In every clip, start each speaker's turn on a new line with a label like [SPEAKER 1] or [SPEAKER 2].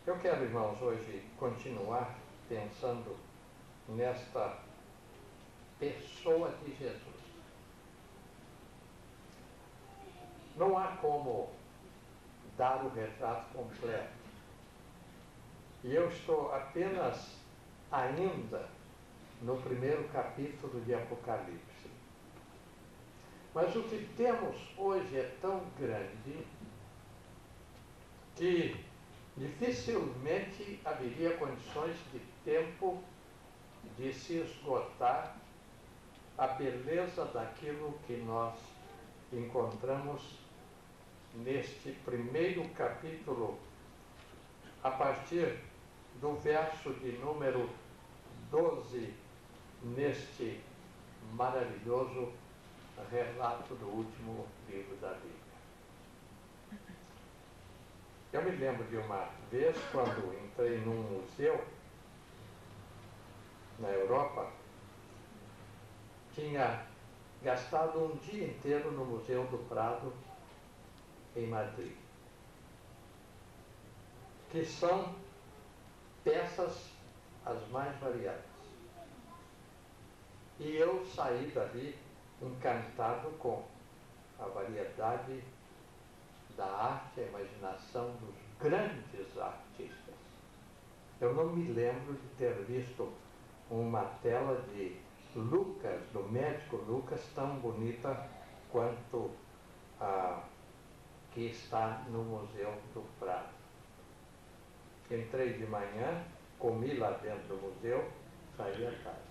[SPEAKER 1] Eu quero, irmãos, hoje continuar pensando nesta pessoa de Jesus. Não há como dar o retrato completo. E eu estou apenas ainda no primeiro capítulo de Apocalipse. Mas o que temos hoje é tão grande que dificilmente haveria condições de tempo de se esgotar a beleza daquilo que nós encontramos neste primeiro capítulo, a partir do verso de número 12, neste maravilhoso relato do último livro da Bíblia. Eu me lembro de uma vez, quando entrei num museu na Europa, tinha gastado um dia inteiro no Museu do Prado, em Madrid, que são peças as mais variadas. E eu saí dali encantado com a variedade da arte, a imaginação dos grandes artistas. Eu não me lembro de ter visto uma tela de Lucas, do médico Lucas, tão bonita quanto a que está no Museu do Prado. Entrei de manhã, comi lá dentro do museu, saí à tarde.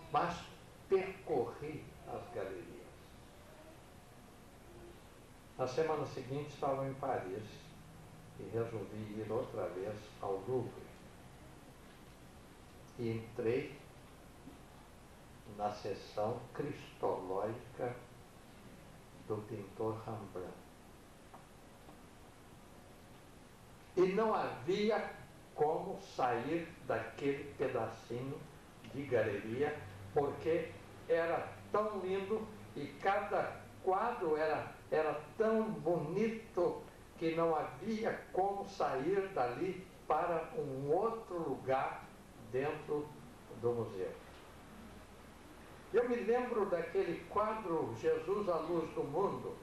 [SPEAKER 1] Mas percorri as galerias. Na semana seguinte estava em Paris e resolvi ir outra vez ao Louvre. E entrei na seção cristológica do pintor Rembrandt. E não havia como sair daquele pedacinho de galeria, porque era tão lindo e cada quadro era tão bonito que não havia como sair dali para um outro lugar dentro do museu. Eu me lembro daquele quadro Jesus, a Luz do Mundo,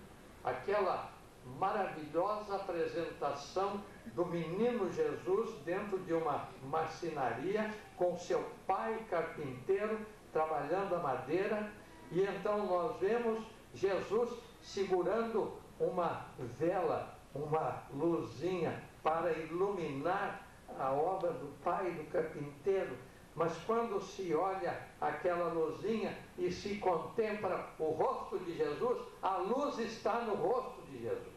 [SPEAKER 1] aquela maravilhosa apresentação do menino Jesus dentro de uma marcenaria com seu pai carpinteiro trabalhando a madeira, e então nós vemos Jesus segurando uma vela, uma luzinha para iluminar a obra do pai do carpinteiro. Mas quando se olha aquela luzinha e se contempla o rosto de Jesus, a luz está no rosto de Jesus,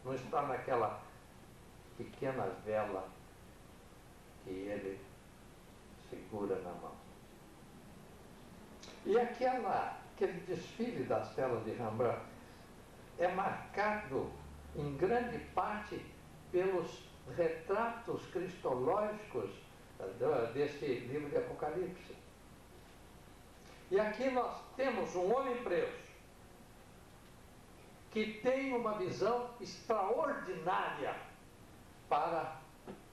[SPEAKER 1] não está naquela pequena vela que ele segura na mão. E aquele desfile das telas de Rembrandt é marcado em grande parte pelos retratos cristológicos desse livro de Apocalipse. E aqui nós temos um homem preso que tem uma visão extraordinária para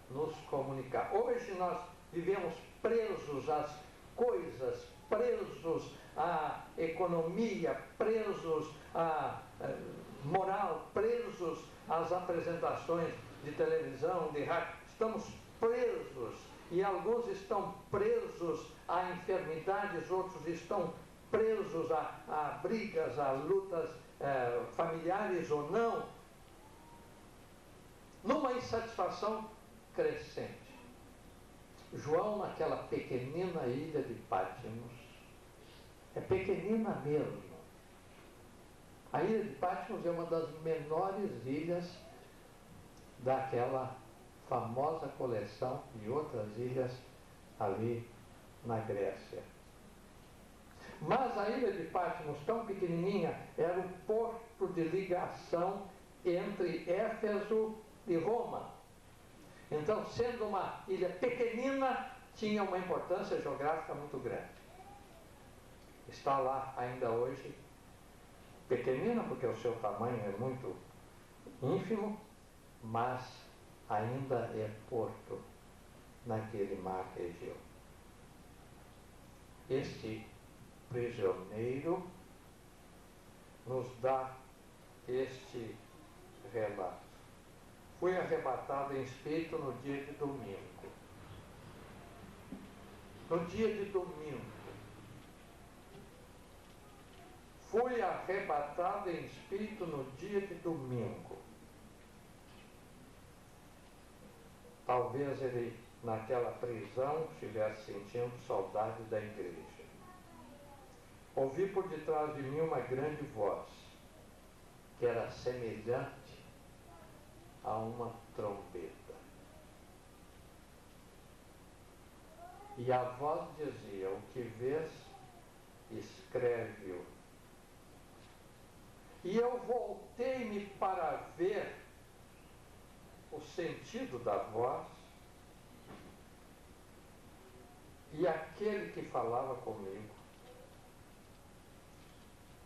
[SPEAKER 1] nos comunicar. Hoje nós vivemos presos às coisas, presos à economia, presos à moral, presos às apresentações de televisão, de rádio. Estamos presos, e alguns estão presos a enfermidades, outros estão presos a brigas, a lutas familiares ou não, numa insatisfação crescente. João, naquela pequenina ilha de Patmos, é pequenina mesmo. A ilha de Patmos é uma das menores ilhas daquela famosa coleção de outras ilhas ali na Grécia. Mas a ilha de Patmos, tão pequenininha, era o porto de ligação entre Éfeso e Roma. Então, sendo uma ilha pequenina, tinha uma importância geográfica muito grande. Está lá ainda hoje, pequenina porque o seu tamanho é muito ínfimo, mas ainda é porto naquele mar região. Este prisioneiro nos dá este relato. Fui arrebatado em espírito no dia de domingo. No dia de domingo. Fui arrebatado em espírito no dia de domingo. Talvez ele, naquela prisão, estivesse sentindo saudade da igreja. Ouvi por detrás de mim uma grande voz, que era semelhante a uma trombeta. E a voz dizia: o que vês, escreve-o. E eu voltei-me para ver o sentido da voz, e aquele que falava comigo.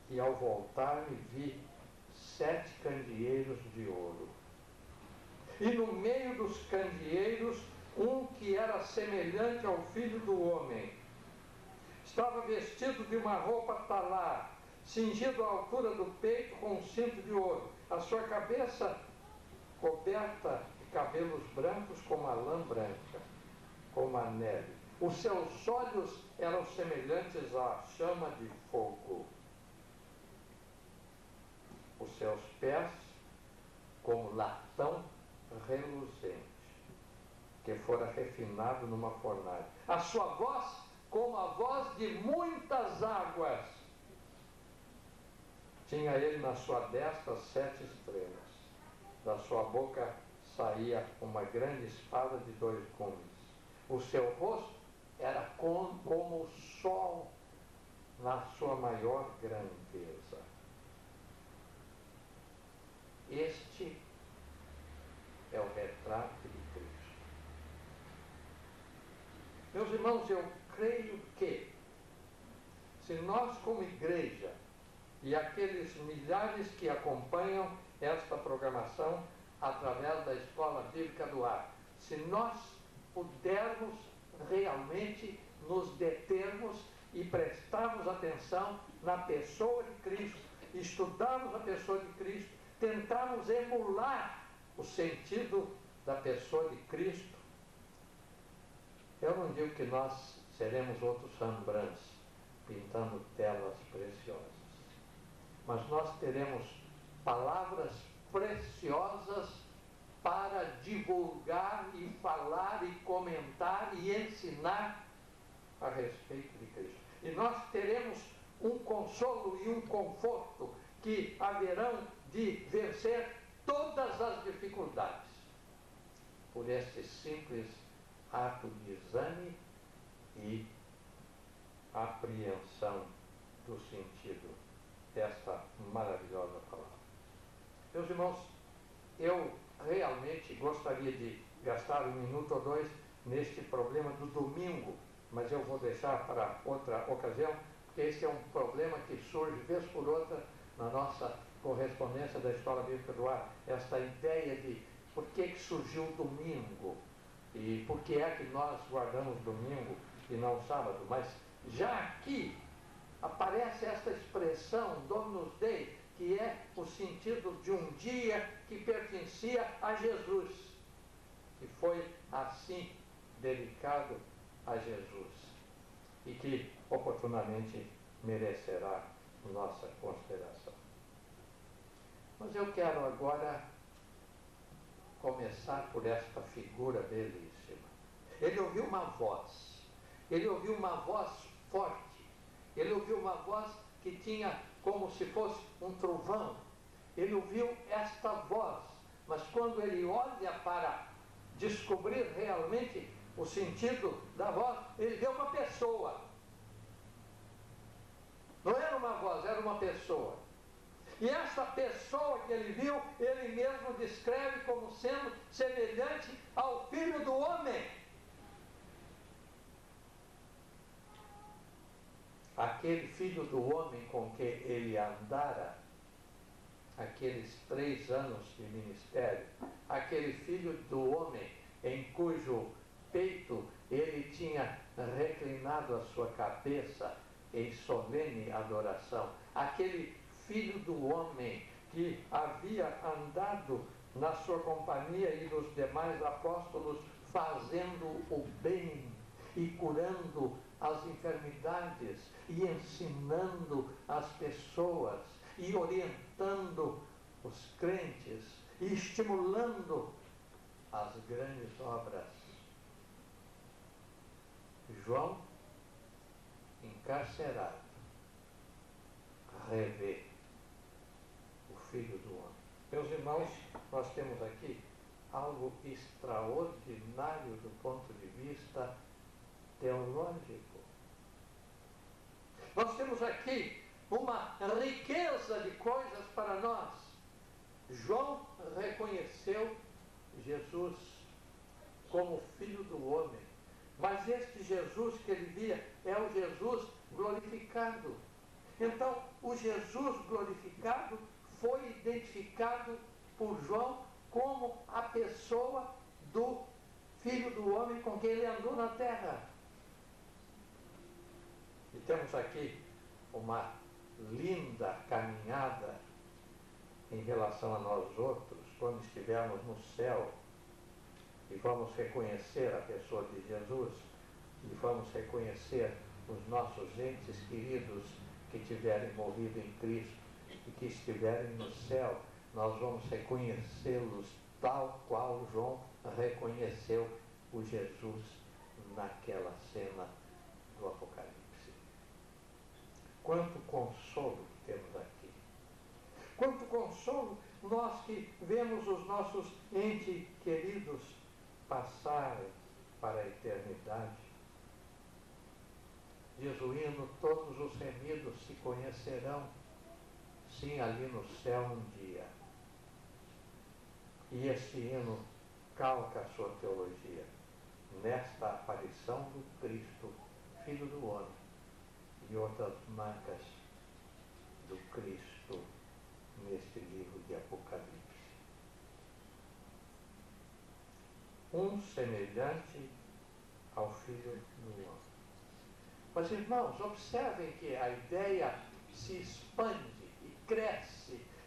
[SPEAKER 1] E ao voltar-me vi 7 candeeiros de ouro. E no meio dos candeeiros, um que era semelhante ao Filho do Homem. Estava vestido de uma roupa talar, cingido à altura do peito com um cinto de ouro. A sua cabeça coberta de cabelos brancos como a lã branca, como a neve. Os seus olhos eram semelhantes à chama de fogo. Os seus pés como latão reluzente, que fora refinado numa fornalha. A sua voz como a voz de muitas águas. Tinha ele na sua destra 7 estrelas. Da sua boca saía uma grande espada de 2 gumes. O seu rosto era como o sol na sua maior grandeza. Este é o retrato de Cristo. Meus irmãos, eu creio que, se nós como igreja, e aqueles milhares que acompanham esta programação através da Escola Bíblica do Ar, se nós pudermos realmente nos determos e prestarmos atenção na pessoa de Cristo, estudarmos a pessoa de Cristo, tentarmos emular o sentido da pessoa de Cristo, eu não digo que nós seremos outros Rembrandts pintando telas preciosas, mas nós teremos palavras preciosas para divulgar e falar e comentar e ensinar a respeito de Cristo. E nós teremos um consolo e um conforto que haverão de vencer todas as dificuldades por este simples ato de exame e apreensão do sentido desta maravilhosa palavra. Meus irmãos, eu realmente gostaria de gastar 1 minuto ou 2 neste problema do domingo, mas eu vou deixar para outra ocasião, porque esse é um problema que surge vez por outra na nossa correspondência da Escola Bíblica do Ar, esta ideia de por que surgiu o domingo e por que é que nós guardamos domingo e não sábado. Mas já aqui aparece esta expressão Dominus Dei, que é o sentido de um dia que pertencia a Jesus, que foi assim dedicado a Jesus e que oportunamente merecerá nossa consideração. Mas eu quero agora começar por esta figura belíssima. Ele ouviu uma voz forte, ele ouviu uma voz que tinha como se fosse um trovão. Ele ouviu esta voz, mas quando ele olha para descobrir realmente o sentido da voz, ele vê uma pessoa. Não era uma voz, era uma pessoa. E essa pessoa que ele viu, ele mesmo descreve como sendo semelhante ao Filho do Homem. Aquele Filho do Homem com que ele andara aqueles 3 anos de ministério, aquele filho do homem em cujo peito ele tinha reclinado a sua cabeça em solene adoração, aquele filho do homem que havia andado na sua companhia e dos demais apóstolos fazendo o bem e curando as enfermidades e ensinando as pessoas e orientando os crentes e estimulando as grandes obras. João, encarcerado, revê o Filho do Homem. Meus irmãos, nós temos aqui algo extraordinário do ponto de vista teológico. Nós temos aqui uma riqueza de coisas para nós. João reconheceu Jesus como Filho do Homem, mas este Jesus que ele via é o Jesus glorificado. Então, o Jesus glorificado foi identificado por João como a pessoa do Filho do Homem com quem ele andou na terra. E temos aqui uma linda caminhada em relação a nós outros, quando estivermos no céu e vamos reconhecer a pessoa de Jesus e vamos reconhecer os nossos entes queridos que tiverem morrido em Cristo e que estiverem no céu, nós vamos reconhecê-los tal qual João reconheceu o Jesus naquela cena do Apocalipse. Quanto consolo temos aqui. Quanto consolo nós que vemos os nossos entes queridos passarem para a eternidade. Diz o hino, todos os remidos se conhecerão, sim, ali no céu um dia. E este hino calca a sua teologia nesta aparição do Cristo, Filho do Homem, e outras marcas do Cristo neste livro de Apocalipse. Um semelhante ao Filho do Homem. Mas, irmãos, observem que a ideia se expande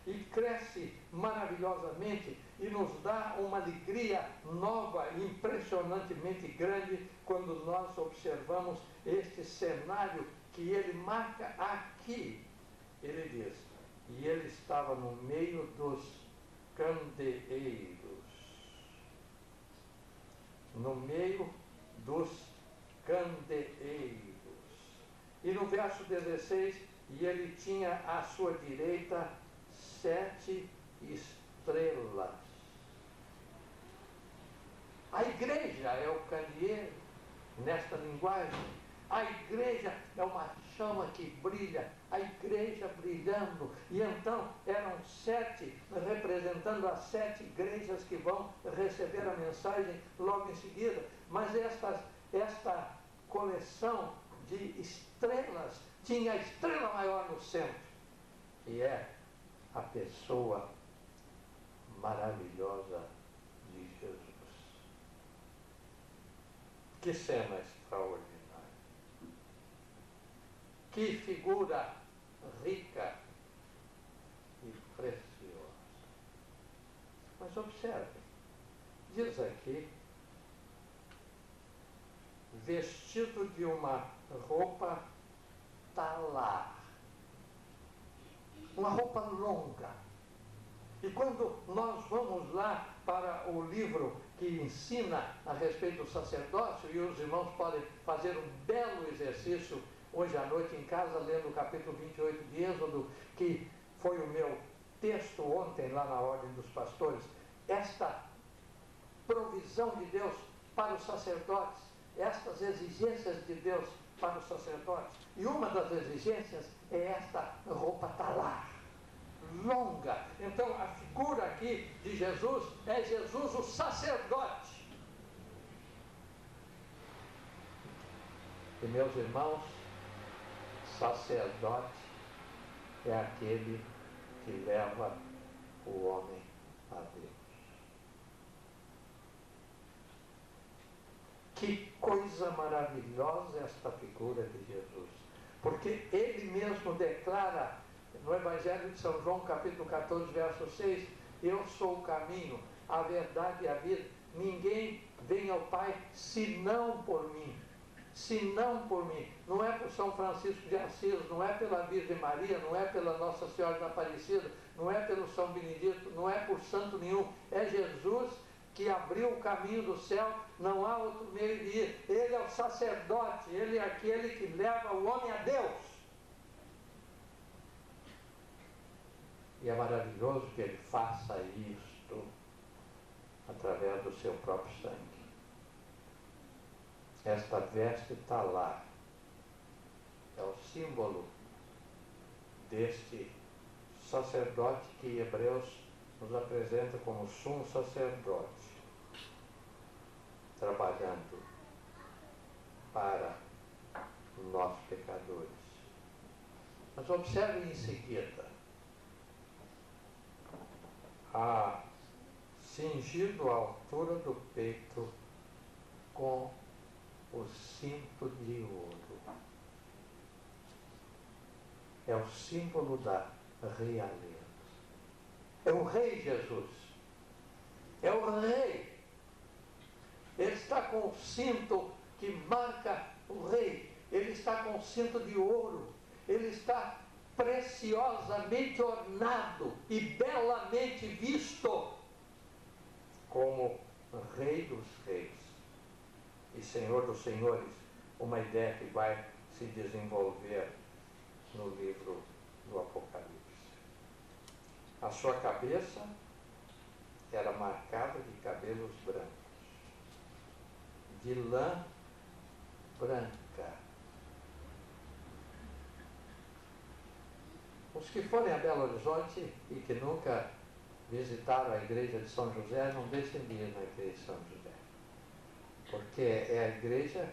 [SPEAKER 1] e cresce maravilhosamente e nos dá uma alegria nova e impressionantemente grande quando nós observamos este cenário que ele marca aqui. Ele diz, e ele estava no meio dos candeeiros. No meio dos candeeiros. E no verso 16, e ele tinha à sua direita 7 estrelas. A igreja é o candeeiro, nesta linguagem. A igreja é uma chama que brilha, a igreja brilhando. E então eram 7, representando as 7 igrejas que vão receber a mensagem logo em seguida. Mas esta coleção de estrelas tinha a estrela maior no centro, que é a pessoa maravilhosa de Jesus. Que cena extraordinária! Que figura rica e preciosa. Mas observe, diz aqui, vestido de uma roupa talar, uma roupa longa. E quando nós vamos lá para o livro que ensina a respeito do sacerdócio, e os irmãos podem fazer um belo exercício hoje à noite em casa, lendo o capítulo 28 de Êxodo, que foi o meu texto ontem lá na Ordem dos Pastores, esta provisão de Deus para os sacerdotes, estas exigências de Deus para os sacerdotes. E uma das exigências é esta roupa talar, longa. Então a figura aqui de Jesus é Jesus o sacerdote. E meus irmãos, sacerdote é aquele que leva o homem a Deus. Que coisa maravilhosa esta figura de Jesus. Porque ele mesmo declara no Evangelho de São João, capítulo 14, verso 6, eu sou o caminho, a verdade e a vida. Ninguém vem ao Pai senão por mim. Senão por mim. Não é por São Francisco de Assis, não é pela Virgem Maria, não é pela Nossa Senhora da Aparecida, não é pelo São Benedito, não é por santo nenhum. É Jesus que abriu o caminho do céu, não há outro meio de ir. Ele é o sacerdote, ele é aquele que leva o homem a Deus. E é maravilhoso que ele faça isto através do seu próprio sangue. Esta veste talar é o símbolo deste sacerdote que Hebreus nos apresenta como sumo sacerdote, trabalhando para nós pecadores. Mas observe em seguida, cingido à altura do peito com o cinto de ouro. É o símbolo da realeza. É o Rei Jesus. É o Rei. Ele está com o cinto que marca o Rei. Ele está com o cinto de ouro. Ele está preciosamente ornado e belamente visto como Rei dos Reis e Senhor dos Senhores, uma ideia que vai se desenvolver no livro do Apocalipse. A sua cabeça era marcada de cabelos brancos, de lã branca. Os que forem a Belo Horizonte e que nunca visitaram a igreja de São José, não deixem de ir na igreja de São José, porque é a igreja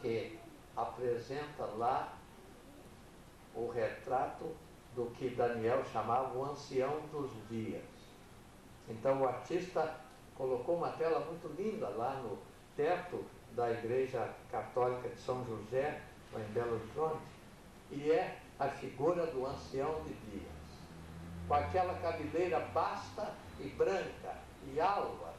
[SPEAKER 1] que apresenta lá o retrato do que Daniel chamava o ancião dos dias. Então o artista colocou uma tela muito linda lá no teto da igreja católica de São José, lá em Belo Horizonte, e é a figura do ancião de dias, com aquela cabeleira basta e branca e alva.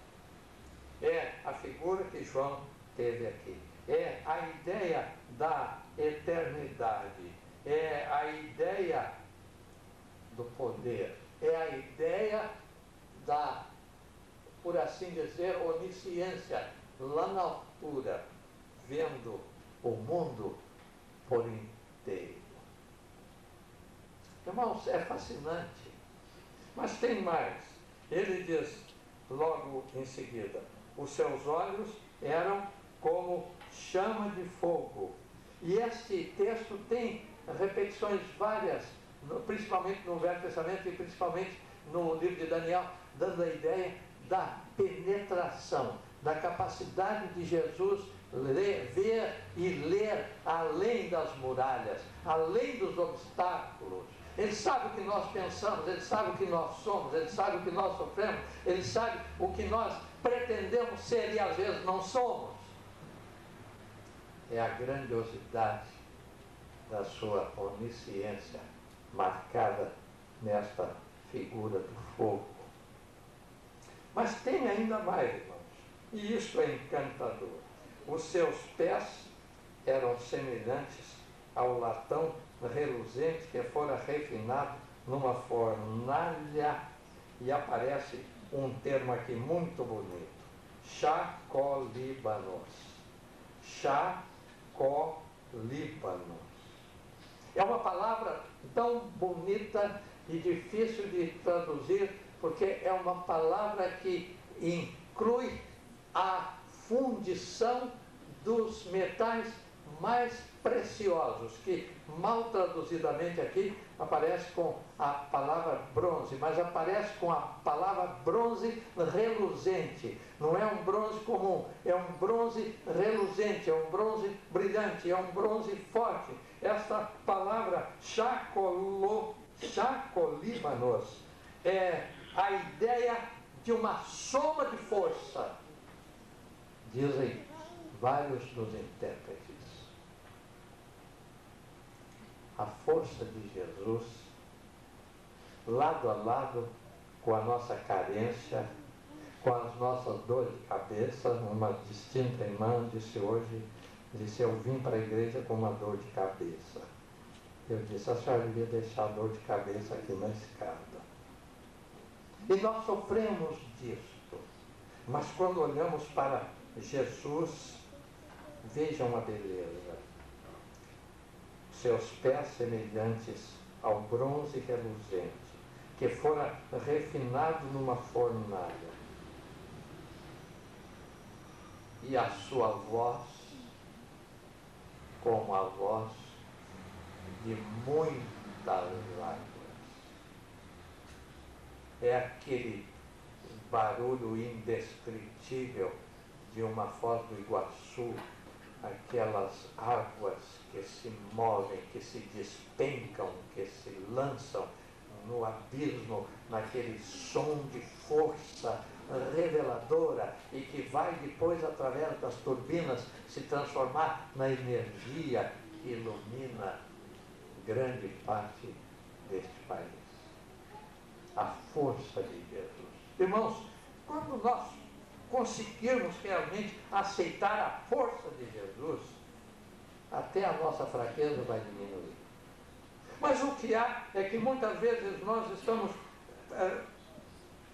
[SPEAKER 1] É a figura que João teve aqui. É a ideia da eternidade. É a ideia do poder. É a ideia da, por assim dizer, onisciência, lá na altura, vendo o mundo por inteiro. Irmãos, é fascinante. Mas tem mais. Ele diz logo em seguida, os seus olhos eram como chama de fogo. E este texto tem repetições várias, principalmente no Velho Testamento e principalmente no livro de Daniel, dando a ideia da penetração, da capacidade de Jesus ver e ler além das muralhas, além dos obstáculos. Ele sabe o que nós pensamos, ele sabe o que nós somos, ele sabe o que nós sofremos, ele sabe o que nós pretendemos ser e às vezes não somos. É a grandiosidade da sua onisciência marcada nesta figura do fogo. Mas tem ainda mais, irmãos, e isso é encantador. Os seus pés eram semelhantes ao latão reluzente que fora refinado numa fornalha, e aparece um termo aqui muito bonito, chacólíbanos. Chacólíbanos. É uma palavra tão bonita e difícil de traduzir, porque é uma palavra que inclui a fundição dos metais mais preciosos, que mal traduzidamente aqui aparece com a palavra bronze, mas aparece com a palavra bronze reluzente. Não é um bronze comum, é um bronze reluzente, é um bronze brilhante, é um bronze forte. Esta palavra chacólíbanos é a ideia de uma soma de força. Dizem vários dos intérpretes. A força de Jesus, lado a lado com a nossa carência, com as nossas dores de cabeça. Uma distinta irmã disse hoje, eu vim para a igreja com uma dor de cabeça. Eu disse, a senhora devia deixar a dor de cabeça aqui na escada. E nós sofremos disto. Mas quando olhamos para Jesus, vejam a beleza. Seus pés semelhantes ao bronze reluzente, que fora refinado numa fornalha. E a sua voz, como a voz de muitas águas. É aquele barulho indescritível de uma Foz do Iguaçu, aquelas águas que se movem, que se despencam, que se lançam no abismo, naquele som de força reveladora e que vai depois, através das turbinas, se transformar na energia que ilumina grande parte deste país. A força de Jesus. Irmãos, quando nós conseguirmos realmente aceitar a força de Jesus, até a nossa fraqueza vai diminuir. Mas o que há é que muitas vezes nós estamos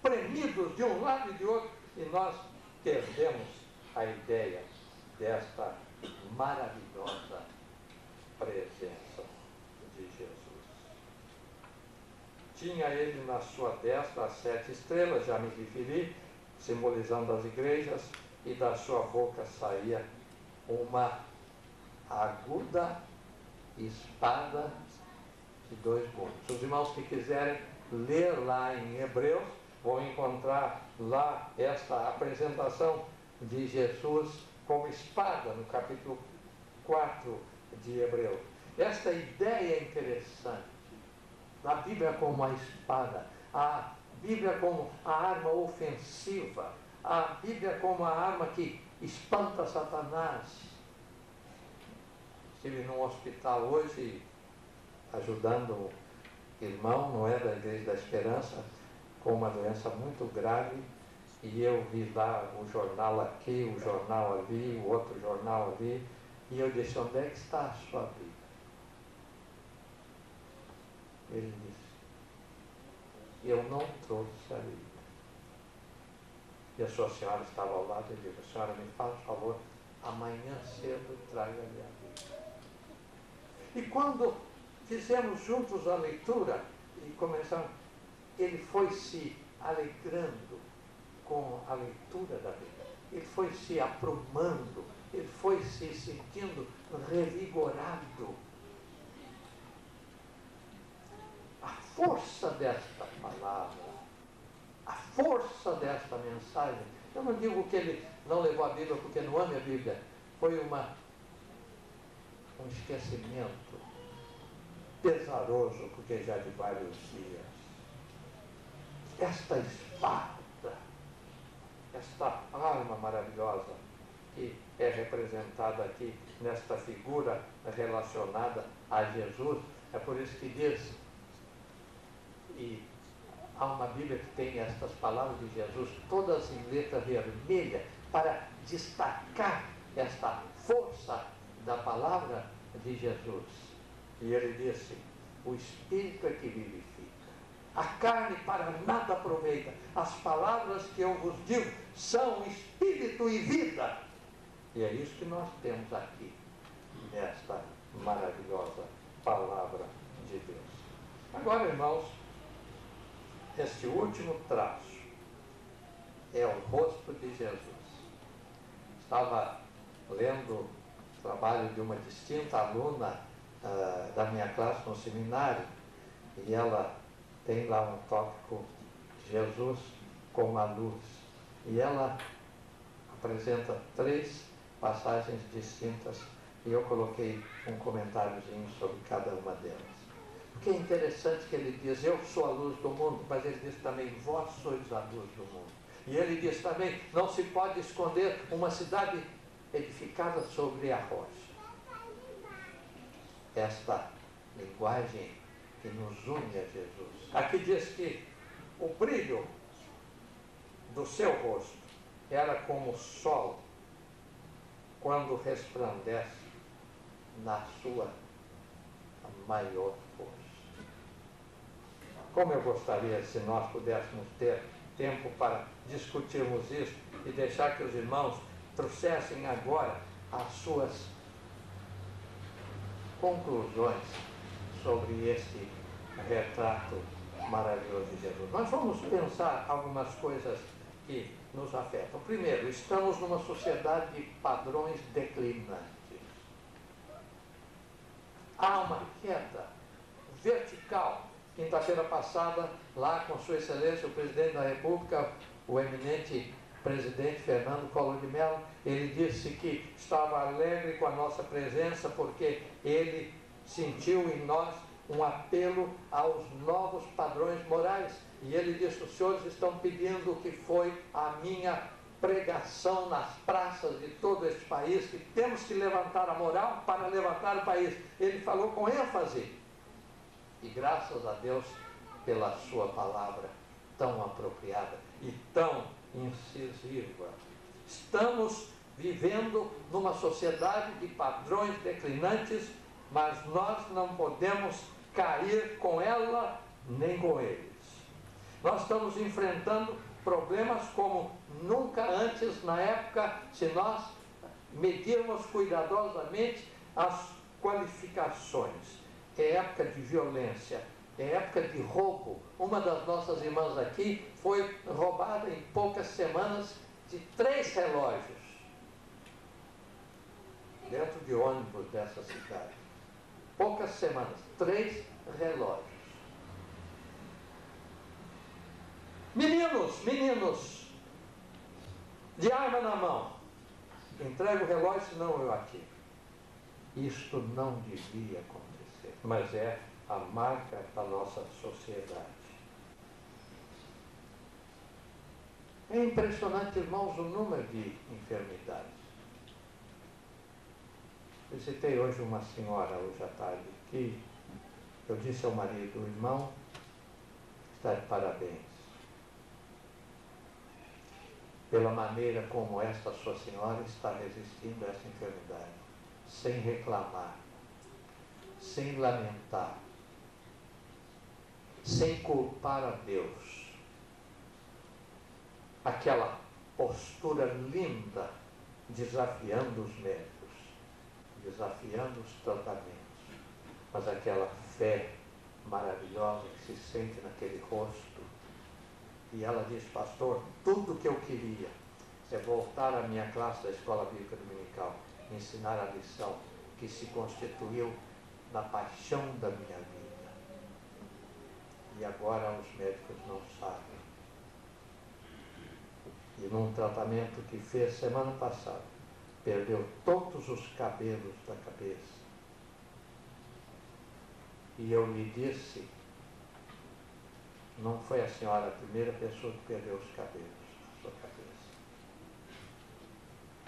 [SPEAKER 1] premidos de um lado e de outro e nós perdemos a ideia desta maravilhosa presença de Jesus. Tinha ele na sua destra as 7 estrelas, já me referi, simbolizando as igrejas, e da sua boca saía uma aguda espada de 2 gumes. Os irmãos que quiserem ler lá em Hebreus, vão encontrar lá esta apresentação de Jesus como espada, no capítulo 4 de Hebreus. Esta ideia é interessante. A Bíblia como a espada, a Bíblia como a arma ofensiva, a Bíblia como a arma que espanta Satanás. Estive num hospital hoje, ajudando um irmão, não é, da Igreja da Esperança, com uma doença muito grave, e eu vi lá o jornal aqui, o jornal ali, o outro jornal ali, e eu disse, onde é que está a sua Bíblia? Ele disse, eu não trouxe a Bíblia. E a sua senhora estava ao lado e disse, senhora, me faz favor, amanhã cedo traga-lhe a Bíblia. E quando fizemos juntos a leitura e começamos, ele foi se alegrando com a leitura da Bíblia. Ele foi se aprumando, ele foi se sentindo revigorado. A força desta palavra, a força desta mensagem, eu não digo que ele não levou a Bíblia porque não ama a Bíblia, foi um esquecimento pesaroso, porque já de vários dias. Esta espada, esta arma maravilhosa que é representada aqui nesta figura relacionada a Jesus, é por isso que diz, e há uma Bíblia que tem estas palavras de Jesus todas em letra vermelha para destacar esta força da palavra de Jesus. E ele disse, o Espírito é que vivifica. A carne para nada aproveita. As palavras que eu vos digo são Espírito e vida. E é isso que nós temos aqui, nesta maravilhosa palavra de Deus. Agora, irmãos, este último traço é o rosto de Jesus. Estava lendo o trabalho de uma distinta aluna da minha classe no seminário, e ela tem lá um tópico, Jesus como a luz. E ela apresenta 3 passagens distintas, e eu coloquei um comentáriozinho sobre cada uma delas. Porque é interessante que ele diz, eu sou a luz do mundo, mas ele diz também, vós sois a luz do mundo. E ele diz também, não se pode esconder uma cidade edificada sobre a rocha. Esta linguagem que nos une a Jesus. Aqui diz que o brilho do seu rosto era como o sol quando resplandece na sua maior força. Como eu gostaria se nós pudéssemos ter tempo para discutirmos isso e deixar que os irmãos trouxessem agora as suas conclusões sobre este retrato maravilhoso de Jesus. Nós vamos pensar algumas coisas que nos afetam. Primeiro, estamos numa sociedade de padrões declinantes. Há uma queda vertical. Quinta-feira passada, lá com Sua Excelência, o Presidente da República, o eminente presidente Fernando Collor de Mello, ele disse que estava alegre com a nossa presença porque ele sentiu em nós um apelo aos novos padrões morais. E ele disse: os senhores estão pedindo o que foi a minha pregação nas praças de todo este país, que temos que levantar a moral para levantar o país. Ele falou com ênfase. E graças a Deus pela sua palavra tão apropriada e tão incisiva. Estamos vivendo numa sociedade de padrões declinantes, mas nós não podemos cair com ela nem com eles. Nós estamos enfrentando problemas como nunca antes na época, se nós medirmos cuidadosamente as qualificações. É época de violência, é época de roubo. Uma das nossas irmãs aqui foi roubada em poucas semanas de 3 relógios dentro de ônibus dessa cidade. Poucas semanas, 3 relógios. Meninos, de arma na mão, entrega o relógio, senão eu atiro. Isto não devia acontecer, mas é a marca da nossa sociedade. É impressionante, irmãos, o número de enfermidades. Visitei hoje uma senhora, hoje à tarde, que eu disse ao marido: o irmão está de parabéns pela maneira como esta sua senhora está resistindo a essa enfermidade, sem reclamar, sem lamentar, sem culpar a Deus. Aquela postura linda, desafiando os médicos, desafiando os tratamentos, mas aquela fé maravilhosa que se sente naquele rosto. E ela disse: pastor, tudo que eu queria é voltar à minha classe da Escola Bíblica Dominical, ensinar a lição que se constituiu na paixão da minha vida. E agora os médicos não sabem. E num tratamento que fez semana passada, perdeu todos os cabelos da cabeça. E eu lhe disse: não foi a senhora a primeira pessoa que perdeu os cabelos da sua cabeça.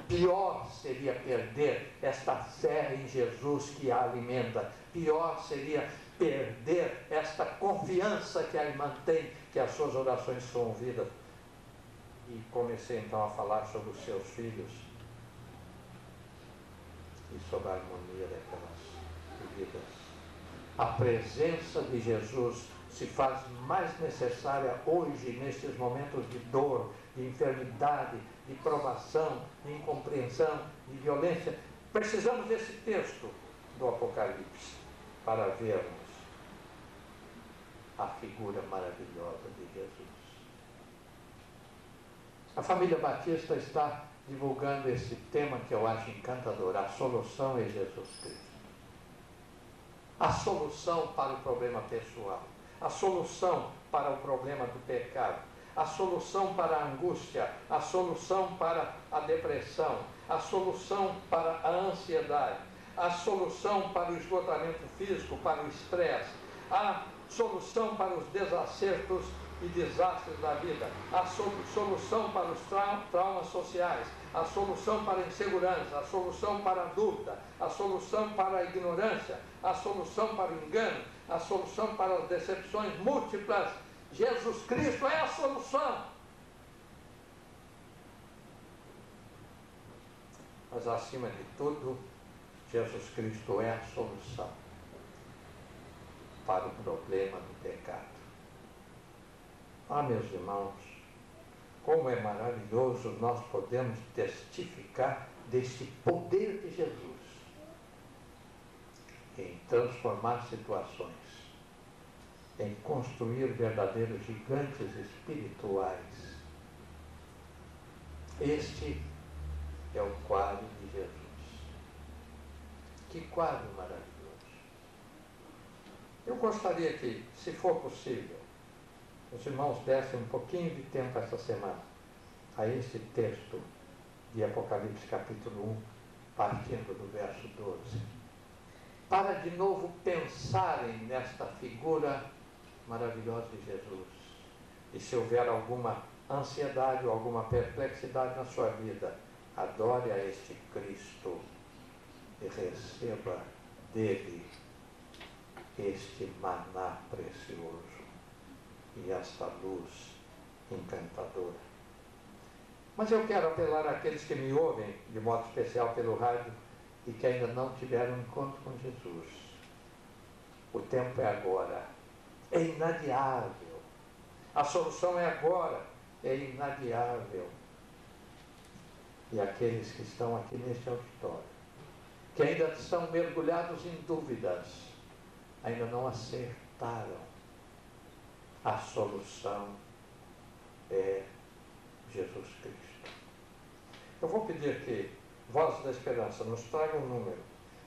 [SPEAKER 1] Pior seria perder esta fé em Jesus que a alimenta. Pior seria perder esta confiança que a mantém, que as suas orações são ouvidas. E comecei então a falar sobre os seus filhos e sobre a harmonia daquelas vidas. A presença de Jesus se faz mais necessária hoje, nestes momentos de dor, de enfermidade, de provação, de incompreensão, de violência. Precisamos desse texto do Apocalipse para vermos a figura maravilhosa de Jesus. A família Batista está divulgando esse tema que eu acho encantador: a solução é Jesus Cristo. A solução para o problema pessoal, a solução para o problema do pecado, a solução para a angústia, a solução para a depressão, a solução para a ansiedade, a solução para o esgotamento físico, para o estresse, a solução para os desacertos e desastres da vida, a solução para os traumas sociais, a solução para a insegurança, a solução para a dúvida, a solução para a ignorância, a solução para o engano, a solução para as decepções múltiplas. Jesus Cristo é a solução. Mas, acima de tudo, Jesus Cristo é a solução para o problema do pecado. Ah, meus irmãos, como é maravilhoso nós podemos testificar deste poder de Jesus em transformar situações, em construir verdadeiros gigantes espirituais. Este é o quadro de Jesus. Que quadro maravilhoso! Eu gostaria que, se for possível, os irmãos dessem um pouquinho de tempo essa semana a esse texto de Apocalipse capítulo 1, partindo do verso 12, para de novo pensarem nesta figura maravilhosa de Jesus. E se houver alguma ansiedade ou alguma perplexidade na sua vida, adore a este Cristo e receba dele este maná precioso e esta luz encantadora. Mas eu quero apelar àqueles que me ouvem, de modo especial pelo rádio, e que ainda não tiveram um encontro com Jesus. O tempo é agora, é inadiável. A solução é agora, é inadiável. E aqueles que estão aqui neste auditório, que ainda estão mergulhados em dúvidas, ainda não acertaram. A solução é Jesus Cristo. Eu vou pedir que Vozes da Esperança nos tragam um número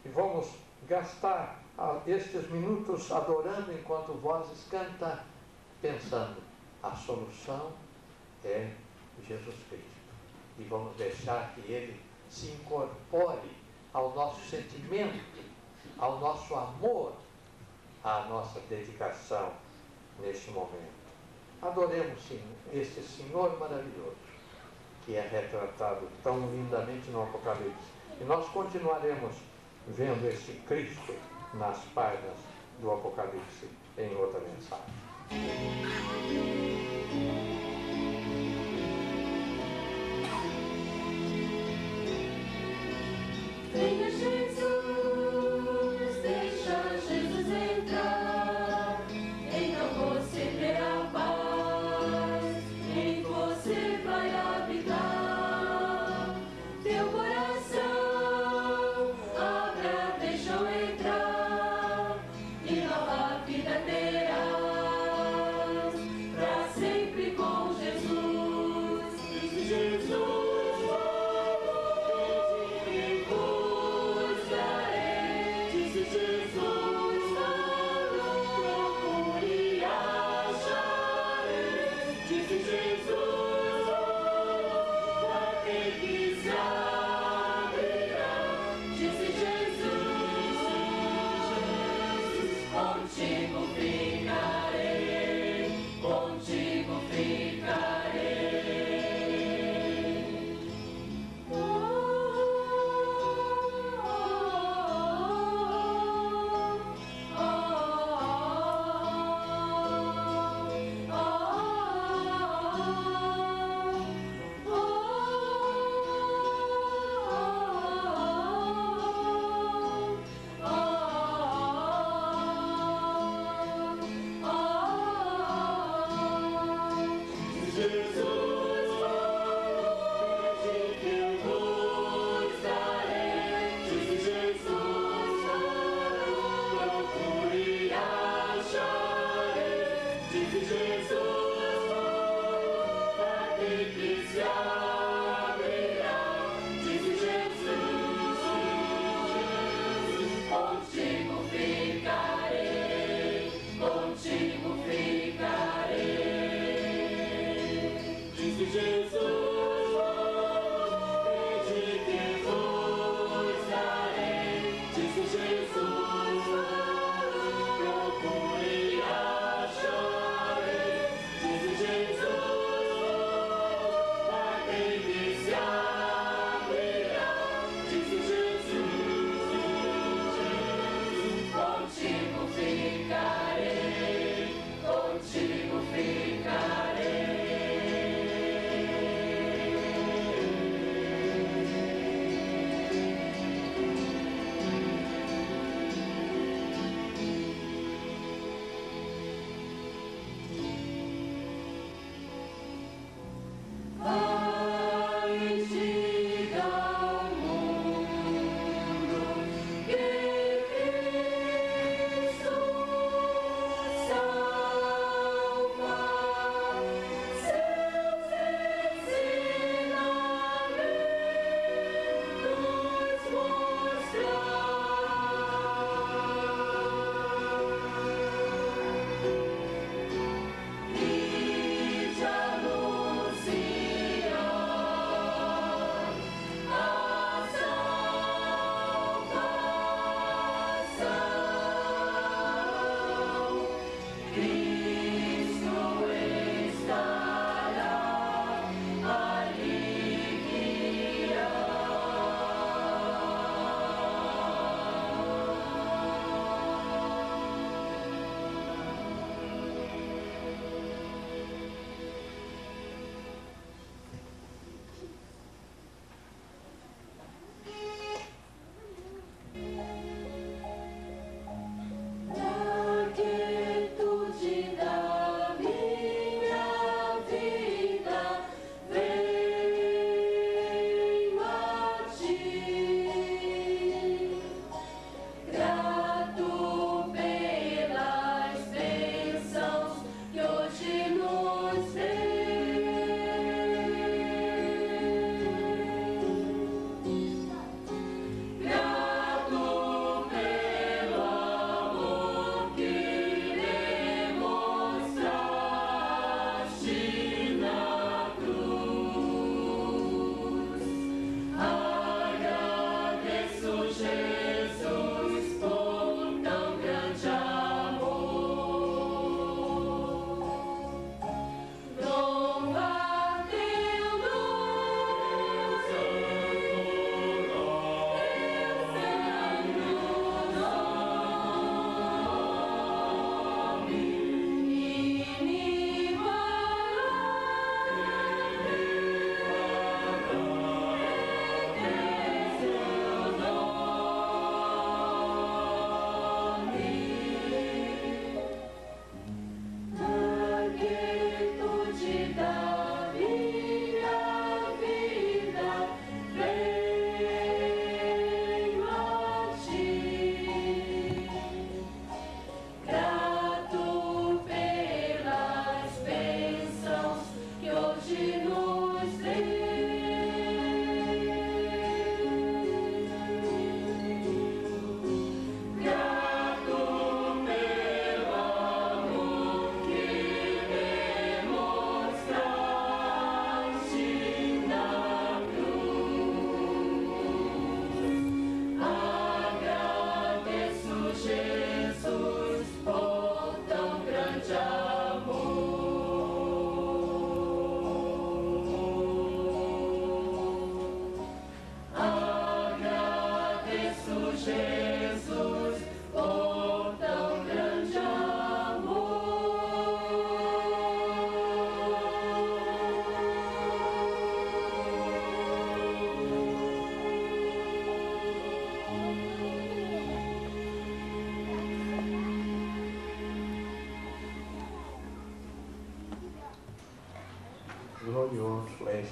[SPEAKER 1] e vamos gastar estes minutos adorando enquanto Vozes canta, pensando, a solução é Jesus Cristo. E vamos deixar que Ele se incorpore ao nosso sentimento, ao nosso amor, à nossa dedicação neste momento. Adoremos, sim, este Senhor maravilhoso, que é retratado tão lindamente no Apocalipse. E nós continuaremos vendo este Cristo nas páginas do Apocalipse em outra mensagem.
[SPEAKER 2] Venha Jesus, deixa Jesus entrar, então você terá paz, em você vai habitar. Teu coração abra, deixa-o entrar, e nova vida terás, pra sempre com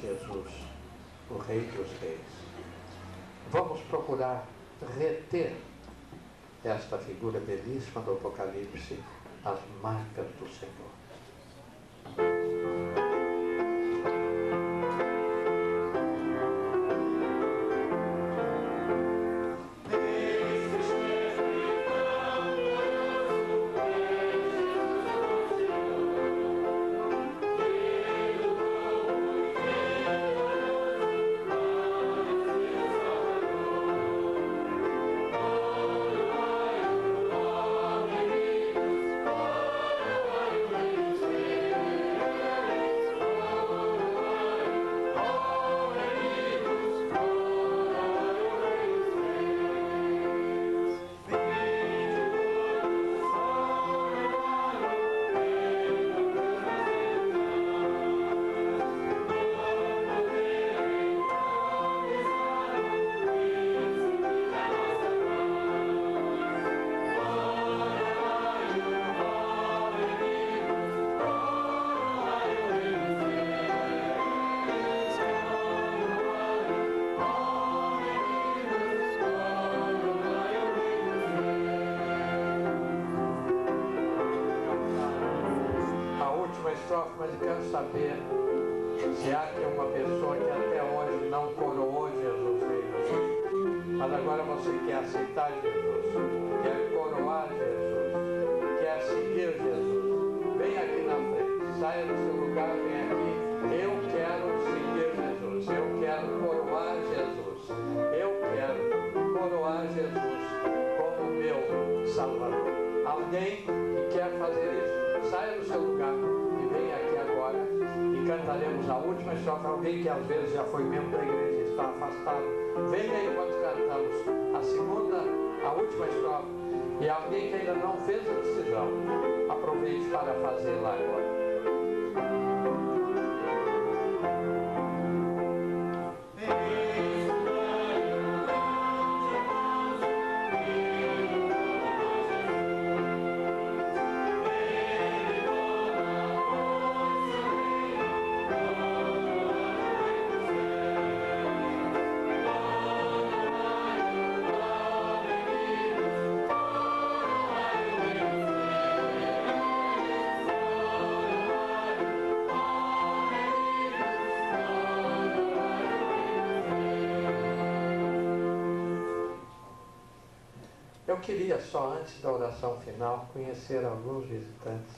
[SPEAKER 1] Jesus, o Rei dos Reis. Vamos procurar reter esta figura belíssima do Apocalipse, as marcas do Senhor. Mas eu quero saber se há aqui uma pessoa que até hoje não coroou Jesus Rei. Mas agora você quer aceitar Jesus, quer coroar Jesus, quer seguir Jesus. Vem aqui na frente, saia do seu lugar, vem aqui. Eu quero seguir Jesus, eu quero coroar Jesus, eu quero coroar Jesus como meu Salvador. Alguém que quer fazer isso, saia do seu lugar. Vem aqui agora e cantaremos a última estrofe. Alguém que às vezes já foi membro da igreja e está afastado, venha enquanto cantamos a segunda, a última estrofe. E alguém que ainda não fez a decisão, aproveite para fazê-la agora. Eu queria só, antes da oração final, conhecer alguns visitantes.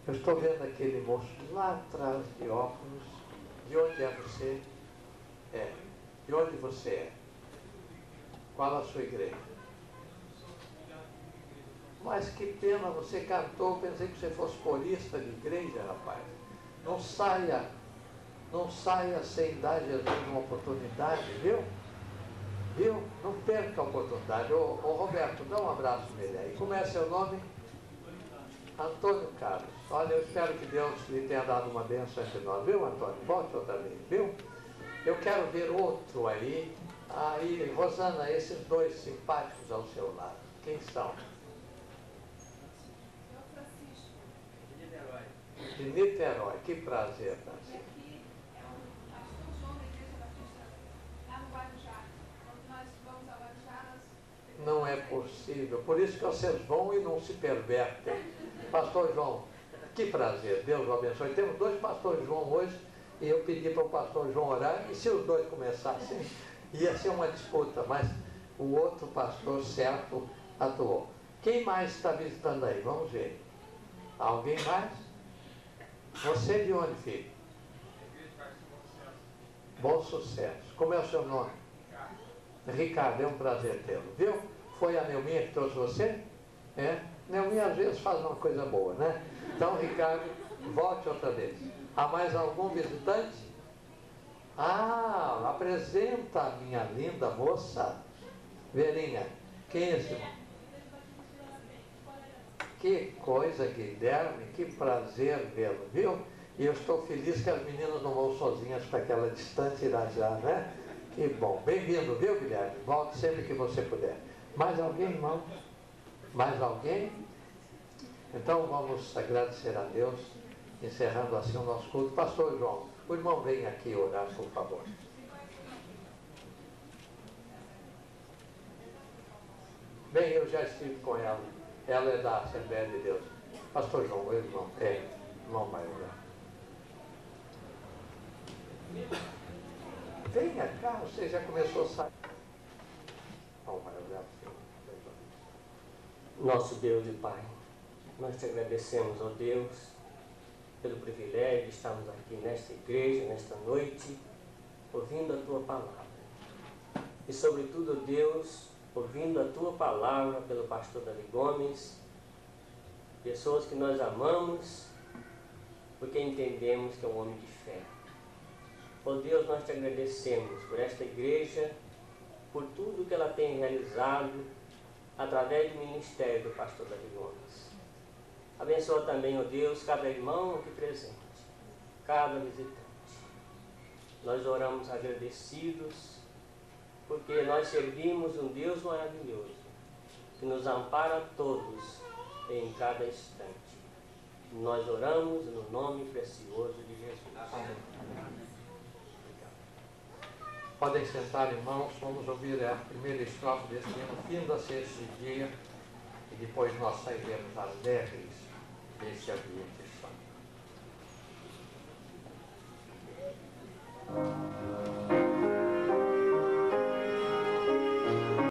[SPEAKER 1] Eu estou vendo aquele moço lá atrás de óculos. De onde é você? De onde você é? Qual a sua igreja? Mas que pena, você cantou, pensei que você fosse corista de igreja, rapaz. Não saia sem dar Jesus uma oportunidade, viu? Viu? Não perca a oportunidade. Ô Roberto, dá um abraço nele aí. Como é seu nome? Antônio Carlos. Olha, eu espero que Deus lhe tenha dado uma bênção entre nós. Viu, Antônio? Volte outra vez, viu? Eu quero ver outro aí. Aí, Rosana, esses dois simpáticos ao seu lado. Quem são? De Niterói. Que prazer, Francisco. Não é possível. Por isso que vocês vão e não se pervertem. Pastor João, que prazer. Deus o abençoe. Temos dois pastores João hoje e eu pedi para o pastor João orar. E se os dois começassem, ia ser uma disputa. Mas o outro pastor certo atuou. Quem mais está visitando aí? Vamos ver. Alguém mais? Você de onde, filho? Bom Sucesso. Como é o seu nome? Ricardo, é um prazer tê-lo, viu? Foi a Neuminha que trouxe você? Neuminha às vezes faz uma coisa boa, né? Então, Ricardo, volte outra vez. Há mais algum visitante? Apresenta a minha linda moça. Verinha, quem é esse? Que coisa, Guilherme, que prazer vê-lo, viu? E eu estou feliz que as meninas não vão sozinhas para aquela distante Irajá, né? Que bom. Bem-vindo, viu, Guilherme? Volte sempre que você puder. Mais alguém, irmão? Mais alguém? Então vamos agradecer a Deus, encerrando assim o nosso culto. Pastor João, O irmão vem aqui orar, por favor. Bem, eu já estive com ela. Ela é da Assembleia de Deus. Pastor João, o irmão, irmão vai orar. Venha cá, você já começou a sair. Irmão vai orar, Senhor.
[SPEAKER 3] Nosso Deus e Pai, nós te agradecemos, ó Deus, pelo privilégio de estarmos aqui nesta igreja, nesta noite, ouvindo a Tua palavra. E sobretudo, Deus, ouvindo a Tua palavra pelo pastor Davi Gomes, pessoas que nós amamos, porque entendemos que é um homem de fé. Ó Deus, nós te agradecemos por esta igreja, por tudo que ela tem realizado, através do ministério do pastor Davi Gomes. Abençoa também, ó Deus, cada irmão aqui presente, cada visitante. Nós oramos agradecidos, porque nós servimos um Deus maravilhoso, que nos ampara a todos em cada instante. Nós oramos no nome precioso de Jesus.
[SPEAKER 1] Amém. Podem sentar, irmãos, vamos ouvir a primeira estrofe deste hino, finda-se esse dia, e depois nós sairemos alegres desse ambiente santo.